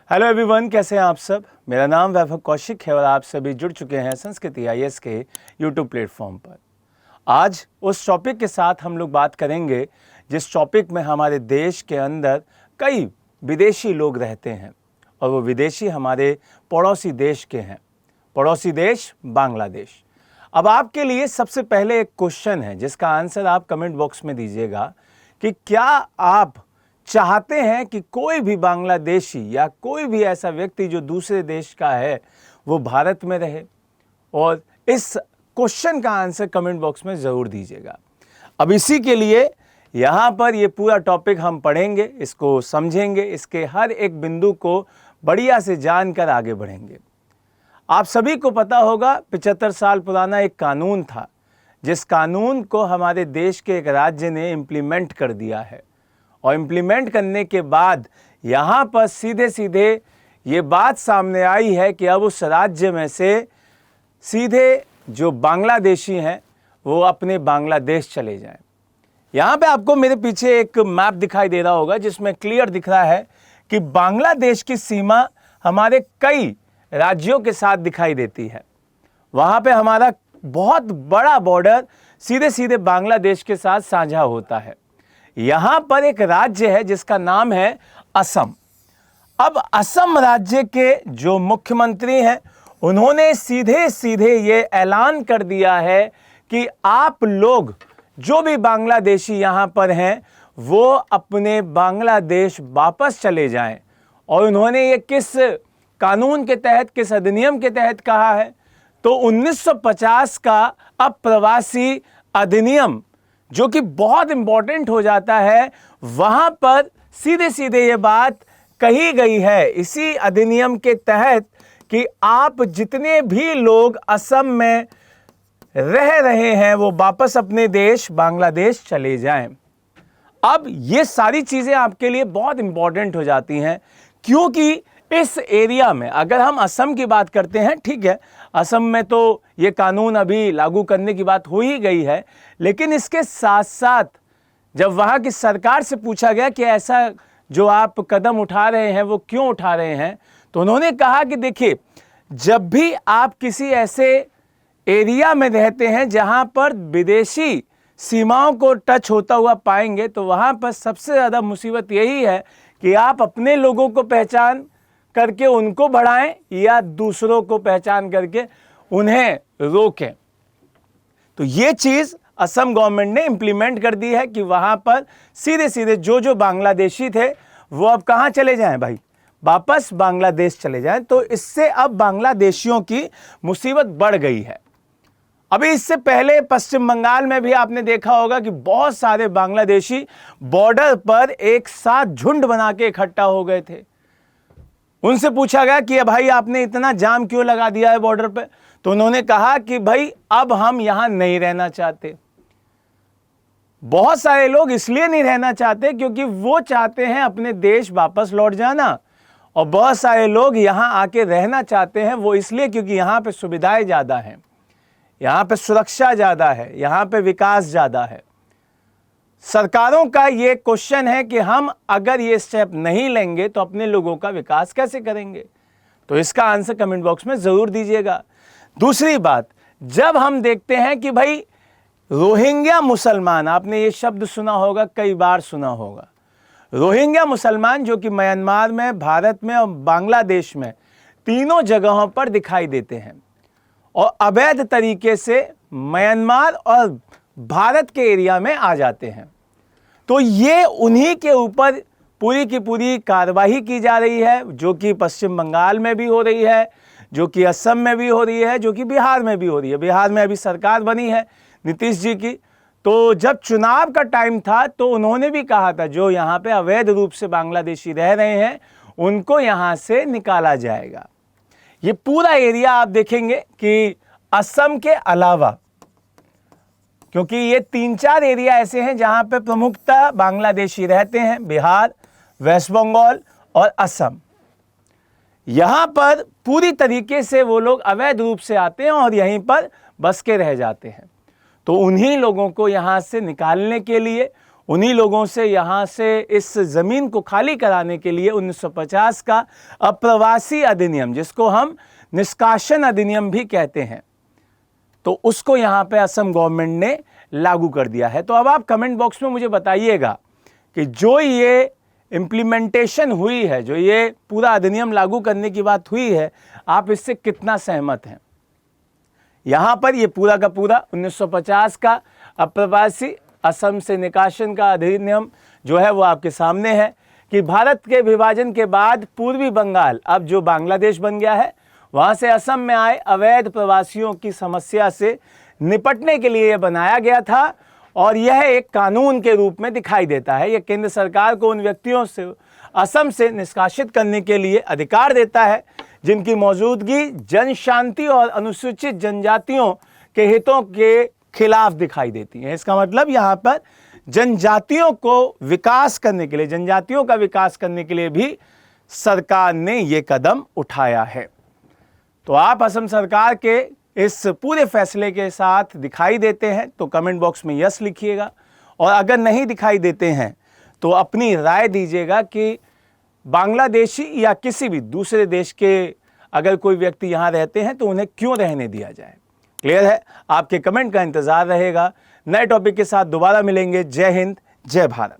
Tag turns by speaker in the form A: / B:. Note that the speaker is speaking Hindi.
A: हेलो एवरीवन, कैसे हैं आप सब। मेरा नाम वैभव कौशिक है और आप सभी जुड़ चुके हैं संस्कृति आईएएस के यूट्यूब प्लेटफॉर्म पर। आज उस टॉपिक के साथ हम लोग बात करेंगे जिस टॉपिक में हमारे देश के अंदर कई विदेशी लोग रहते हैं और वो विदेशी हमारे पड़ोसी देश के हैं। पड़ोसी देश बांग्लादेश। अब आपके लिए सबसे पहले एक क्वेश्चन है जिसका आंसर आप कमेंट बॉक्स में दीजिएगा कि क्या आप चाहते हैं कि कोई भी बांग्लादेशी या कोई भी ऐसा व्यक्ति जो दूसरे देश का है वो भारत में रहे। और इस क्वेश्चन का आंसर कमेंट बॉक्स में ज़रूर दीजिएगा। अब इसी के लिए यहाँ पर ये पूरा टॉपिक हम पढ़ेंगे, इसको समझेंगे, इसके हर एक बिंदु को बढ़िया से जानकर आगे बढ़ेंगे। आप सभी को पता होगा 75 साल पुराना एक कानून था जिस कानून को हमारे देश के एक राज्य ने इम्प्लीमेंट कर दिया है। और इम्प्लीमेंट करने के बाद यहाँ पर सीधे सीधे ये बात सामने आई है कि अब उस राज्य में से सीधे जो बांग्लादेशी हैं वो अपने बांग्लादेश चले जाएं। यहाँ पे आपको मेरे पीछे एक मैप दिखाई दे रहा होगा जिसमें क्लियर दिख रहा है कि बांग्लादेश की सीमा हमारे कई राज्यों के साथ दिखाई देती है। वहाँ पे हमारा बहुत बड़ा बॉर्डर सीधे सीधे बांग्लादेश के साथ साझा होता है। यहाँ पर एक राज्य है जिसका नाम है असम। अब असम राज्य के जो मुख्यमंत्री हैं उन्होंने सीधे सीधे ये ऐलान कर दिया है कि आप लोग जो भी बांग्लादेशी यहाँ पर हैं वो अपने बांग्लादेश वापस चले जाएं। और उन्होंने ये किस कानून के तहत, किस अधिनियम के तहत कहा है, तो 1950 का अप्रवासी अधिनियम जो कि बहुत इंपॉर्टेंट हो जाता है, वहां पर सीधे सीधे ये बात कही गई है इसी अधिनियम के तहत कि आप जितने भी लोग असम में रह रहे हैं वो वापस अपने देश बांग्लादेश चले जाएं। अब ये सारी चीजें आपके लिए बहुत इंपॉर्टेंट हो जाती हैं क्योंकि इस एरिया में अगर हम असम की बात करते हैं, ठीक है, असम में तो ये कानून अभी लागू करने की बात हो ही गई है, लेकिन इसके साथ साथ जब वहाँ की सरकार से पूछा गया कि ऐसा जो आप कदम उठा रहे हैं वो क्यों उठा रहे हैं, तो उन्होंने कहा कि देखिए, जब भी आप किसी ऐसे एरिया में रहते हैं जहाँ पर विदेशी सीमाओं को टच होता हुआ पाएंगे तो वहाँ पर सबसे ज़्यादा मुसीबत यही है कि आप अपने लोगों को पहचान करके उनको बढ़ाएं या दूसरों को पहचान करके उन्हें रोकें। तो ये चीज़ असम गवर्नमेंट ने इम्प्लीमेंट कर दी है कि वहाँ पर सीधे सीधे जो बांग्लादेशी थे वो अब कहाँ चले जाएं भाई, वापस बांग्लादेश चले जाएं। तो इससे अब बांग्लादेशियों की मुसीबत बढ़ गई है। अभी इससे पहले पश्चिम बंगाल में भी आपने देखा होगा कि बहुत सारे बांग्लादेशी बॉर्डर पर एक साथ झुंड बना के इकट्ठा हो गए थे। उनसे पूछा गया कि भाई आपने इतना जाम क्यों लगा दिया है बॉर्डर पे, तो उन्होंने कहा कि भाई अब हम यहां नहीं रहना चाहते। बहुत सारे लोग इसलिए नहीं रहना चाहते क्योंकि वो चाहते हैं अपने देश वापस लौट जाना, और बहुत सारे लोग यहां आके रहना चाहते हैं वो इसलिए क्योंकि यहां पे सुविधाएं ज़्यादा हैं, यहाँ पे सुरक्षा ज़्यादा है, यहाँ पे विकास ज़्यादा है। सरकारों का ये क्वेश्चन है कि हम अगर ये स्टेप नहीं लेंगे तो अपने लोगों का विकास कैसे करेंगे। तो इसका आंसर कमेंट बॉक्स में ज़रूर दीजिएगा। दूसरी बात, जब हम देखते हैं कि भाई रोहिंग्या मुसलमान, आपने ये शब्द सुना होगा, कई बार सुना होगा, रोहिंग्या मुसलमान जो कि म्यांमार में, भारत में और बांग्लादेश में तीनों जगहों पर दिखाई देते हैं और अवैध तरीके से म्यांमार और भारत के एरिया में आ जाते हैं। तो ये उन्हीं के ऊपर पूरी की पूरी कार्रवाई की जा रही है, जो कि पश्चिम बंगाल में भी हो रही है, जो कि असम में भी हो रही है, जो कि बिहार में भी हो रही है। बिहार में अभी सरकार बनी है नीतीश जी की, तो जब चुनाव का टाइम था तो उन्होंने भी कहा था जो यहाँ पे अवैध रूप से बांग्लादेशी रह रहे हैं उनको यहाँ से निकाला जाएगा। ये पूरा एरिया आप देखेंगे कि असम के अलावा, क्योंकि ये 3-4 एरिया ऐसे हैं जहां पे प्रमुखता बांग्लादेशी रहते हैं, बिहार, वेस्ट बंगाल और असम। यहां पर पूरी तरीके से वो लोग अवैध रूप से आते हैं और यहीं पर बस के रह जाते हैं। तो उन्हीं लोगों को यहां से निकालने के लिए, उन्हीं लोगों से यहाँ से इस ज़मीन को खाली कराने के लिए 1950 का अप्रवासी अधिनियम, जिसको हम निष्कासन अधिनियम भी कहते हैं, तो उसको यहाँ पे असम गवर्नमेंट ने लागू कर दिया है। तो अब आप कमेंट बॉक्स में मुझे बताइएगा कि जो ये इम्प्लीमेंटेशन हुई है, जो ये पूरा अधिनियम लागू करने की बात हुई है, आप इससे कितना सहमत हैं। यहाँ पर ये पूरा का पूरा 1950 का अप्रवासी असम से निकासन का अधिनियम जो है वो आपके सामने है कि भारत के विभाजन के बाद पूर्वी बंगाल, अब जो बांग्लादेश बन गया है, वहाँ से असम में आए अवैध प्रवासियों की समस्या से निपटने के लिए यह बनाया गया था और यह एक कानून के रूप में दिखाई देता है। यह केंद्र सरकार को उन व्यक्तियों से असम से निष्कासित करने के लिए अधिकार देता है जिनकी मौजूदगी जन शांति और अनुसूचित जनजातियों के हितों के खिलाफ दिखाई देती है। इसका मतलब यहाँ पर जनजातियों को विकास करने के लिए, जनजातियों का विकास करने के लिए भी सरकार ने ये कदम उठाया है। तो आप असम सरकार के इस पूरे फैसले के साथ दिखाई देते हैं तो कमेंट बॉक्स में यस लिखिएगा, और अगर नहीं दिखाई देते हैं तो अपनी राय दीजिएगा कि बांग्लादेशी या किसी भी दूसरे देश के अगर कोई व्यक्ति यहाँ रहते हैं तो उन्हें क्यों रहने दिया जाए। क्लियर है? आपके कमेंट का इंतजार रहेगा। नए टॉपिक के साथ दोबारा मिलेंगे। जय हिंद, जय भारत।